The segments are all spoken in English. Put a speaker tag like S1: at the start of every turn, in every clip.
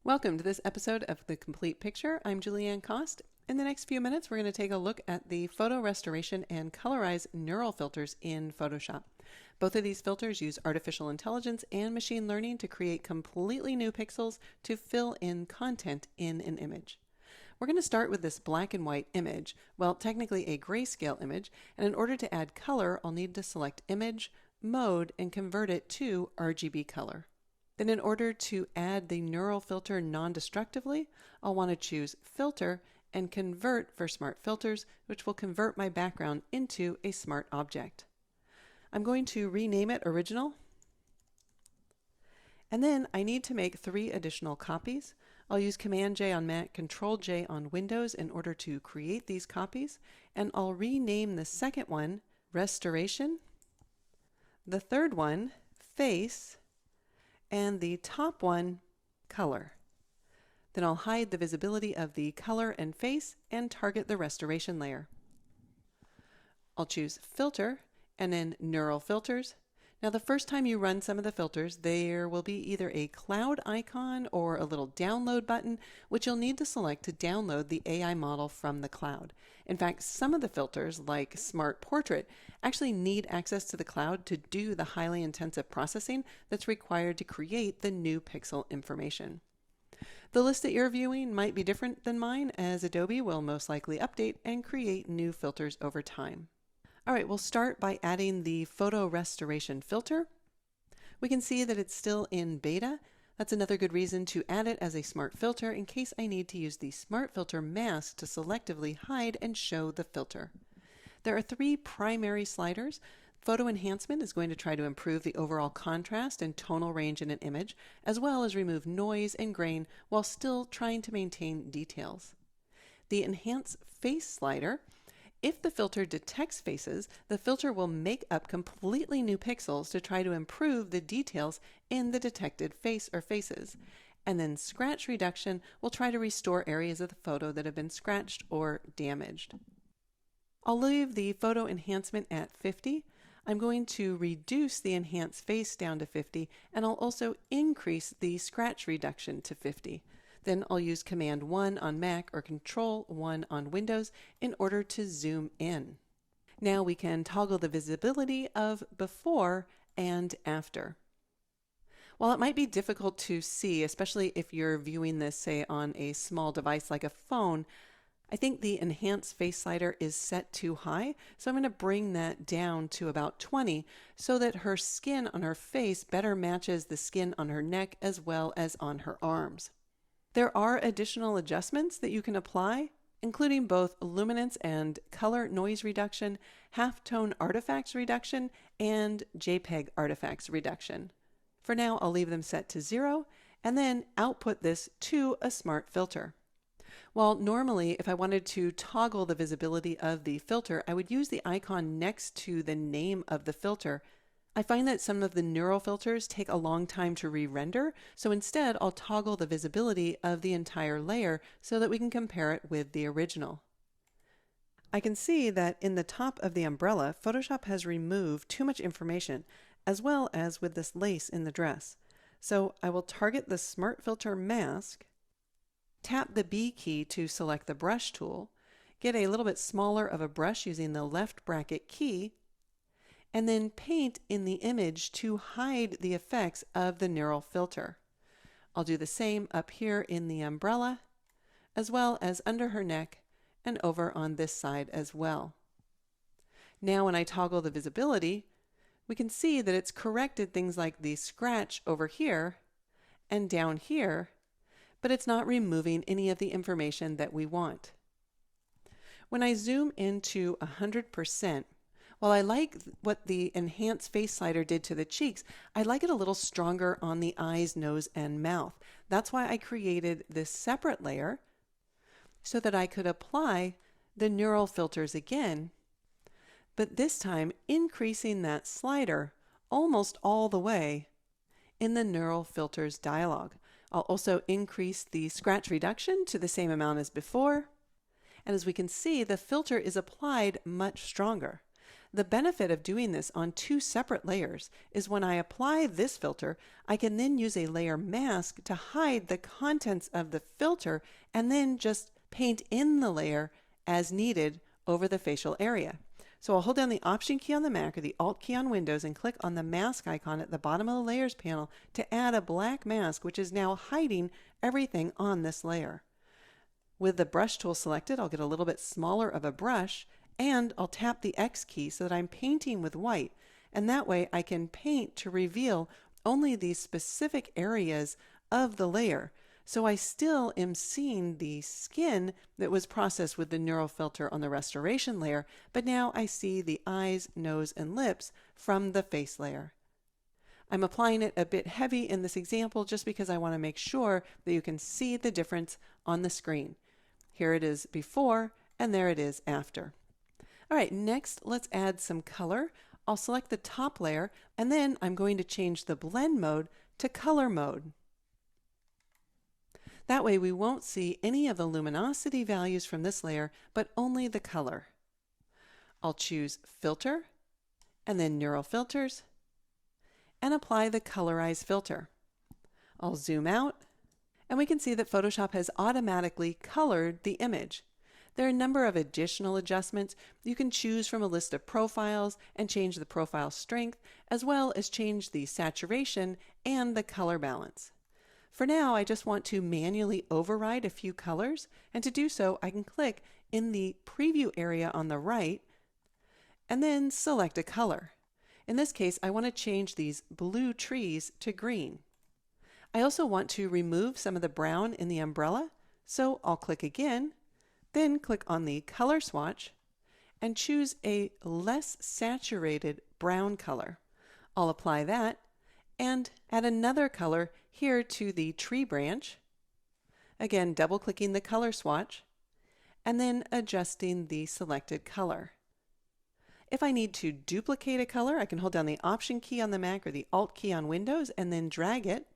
S1: Welcome to this episode of The Complete Picture. I'm Julieanne Kost. In the next few minutes, we're going to take a look at the photo restoration and colorize neural filters in Photoshop. Both of these filters use artificial intelligence and machine learning to create completely new pixels to fill in content in an image. We're going to start with this black and white image, well, technically a grayscale image, and in order to add color, I'll need to select Image, Mode, and convert it to RGB color. Then in order to add the neural filter non-destructively, I'll want to choose Filter and Convert for Smart Filters, which will convert my background into a smart object. I'm going to rename it Original. And then I need to make 3 additional copies. I'll use Command-J on Mac, Control-J on Windows in order to create these copies. And I'll rename the second one Restoration, the third one Face, and the top one, Color. Then I'll hide the visibility of the color and face and target the restoration layer. I'll choose Filter and then Neural Filters. Now the first time you run some of the filters, there will be either a cloud icon or a little download button, which you'll need to select to download the AI model from the cloud. In fact, some of the filters, like Smart Portrait, actually need access to the cloud to do the highly intensive processing that's required to create the new pixel information. The list that you're viewing might be different than mine, as Adobe will most likely update and create new filters over time. All right, we'll start by adding the photo restoration filter. We can see that it's still in beta. That's another good reason to add it as a smart filter in case I need to use the smart filter mask to selectively hide and show the filter. There are 3 primary sliders. Photo enhancement is going to try to improve the overall contrast and tonal range in an image, as well as remove noise and grain while still trying to maintain details. The enhance face slider, if the filter detects faces, the filter will make up completely new pixels to try to improve the details in the detected face or faces. And then scratch reduction will try to restore areas of the photo that have been scratched or damaged. I'll leave the photo enhancement at 50. I'm going to reduce the enhance face down to 50, and I'll also increase the scratch reduction to 50. Then I'll use Command 1 on Mac or Control 1 on Windows in order to zoom in. Now we can toggle the visibility of before and after. While it might be difficult to see, especially if you're viewing this, say, on a small device like a phone, I think the Enhance Face slider is set too high, so I'm going to bring that down to about 20 so that her skin on her face better matches the skin on her neck as well as on her arms. There are additional adjustments that you can apply, including both luminance and color noise reduction, halftone artifacts reduction, and JPEG artifacts reduction. For now, I'll leave them set to 0 and then output this to a smart filter. While normally, if I wanted to toggle the visibility of the filter, I would use the icon next to the name of the filter. I find that some of the neural filters take a long time to re-render, so instead I'll toggle the visibility of the entire layer so that we can compare it with the original. I can see that in the top of the umbrella, Photoshop has removed too much information, as well as with this lace in the dress. So I will target the Smart Filter mask, tap the B key to select the brush tool, get a little bit smaller of a brush using the left bracket key, and then paint in the image to hide the effects of the neural filter. I'll do the same up here in the umbrella, as well as under her neck and over on this side as well. Now when I toggle the visibility, we can see that it's corrected things like the scratch over here and down here, but it's not removing any of the information that we want. When I zoom into 100%, while I like what the Enhance Face slider did to the cheeks, I like it a little stronger on the eyes, nose, and mouth. That's why I created this separate layer so that I could apply the neural filters again, but this time increasing that slider almost all the way in the neural filters dialog. I'll also increase the scratch reduction to the same amount as before, and as we can see, the filter is applied much stronger. The benefit of doing this on two separate layers is when I apply this filter, I can then use a layer mask to hide the contents of the filter and then just paint in the layer as needed over the facial area. So I'll hold down the Option key on the Mac or the Alt key on Windows and click on the mask icon at the bottom of the Layers panel to add a black mask, which is now hiding everything on this layer. With the brush tool selected, I'll get a little bit smaller of a brush, and I'll tap the X key so that I'm painting with white, and that way I can paint to reveal only these specific areas of the layer. So I still am seeing the skin that was processed with the neural filter on the restoration layer, but now I see the eyes, nose, and lips from the face layer. I'm applying it a bit heavy in this example just because I want to make sure that you can see the difference on the screen. Here it is before, and there it is after. All right, next let's add some color. I'll select the top layer, and then I'm going to change the blend mode to color mode. That way we won't see any of the luminosity values from this layer, but only the color. I'll choose Filter, and then Neural Filters, and apply the Colorize filter. I'll zoom out, and we can see that Photoshop has automatically colored the image. There are a number of additional adjustments. You can choose from a list of profiles and change the profile strength, as well as change the saturation and the color balance. For now, I just want to manually override a few colors, and to do so, I can click in the preview area on the right, and then select a color. In this case, I want to change these blue trees to green. I also want to remove some of the brown in the umbrella, so I'll click again, then click on the color swatch, and choose a less saturated brown color. I'll apply that, and add another color here to the tree branch. Again, double-clicking the color swatch, and then adjusting the selected color. If I need to duplicate a color, I can hold down the Option key on the Mac or the Alt key on Windows and then drag it.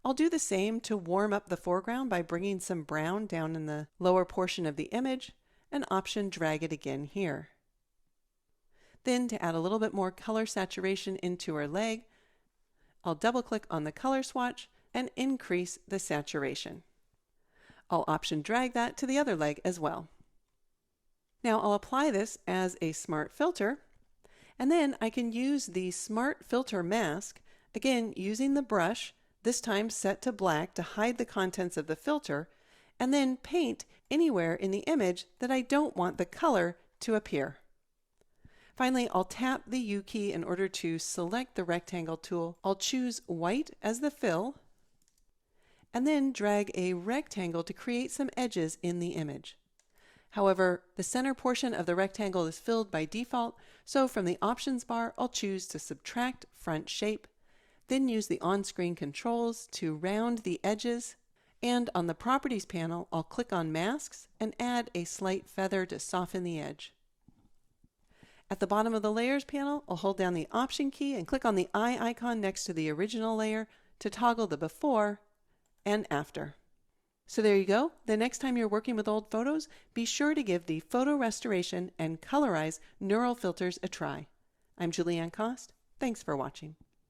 S1: I'll do the same to warm up the foreground by bringing some brown down in the lower portion of the image, and Option drag it again here. Then to add a little bit more color saturation into her leg, I'll double-click on the color swatch and increase the saturation. I'll Option drag that to the other leg as well. Now I'll apply this as a smart filter, and then I can use the smart filter mask, again using the brush, this time set to black to hide the contents of the filter, and then paint anywhere in the image that I don't want the color to appear. Finally, I'll tap the U key in order to select the rectangle tool. I'll choose white as the fill, and then drag a rectangle to create some edges in the image. However, the center portion of the rectangle is filled by default, so from the Options bar, I'll choose to subtract front shape, then use the on-screen controls to round the edges, and on the Properties panel, I'll click on Masks and add a slight feather to soften the edge. At the bottom of the Layers panel, I'll hold down the Option key and click on the eye icon next to the original layer to toggle the before and after. So there you go. The next time you're working with old photos, be sure to give the Photo Restoration and Colorize Neural Filters a try. I'm Julieanne Kost. Thanks for watching.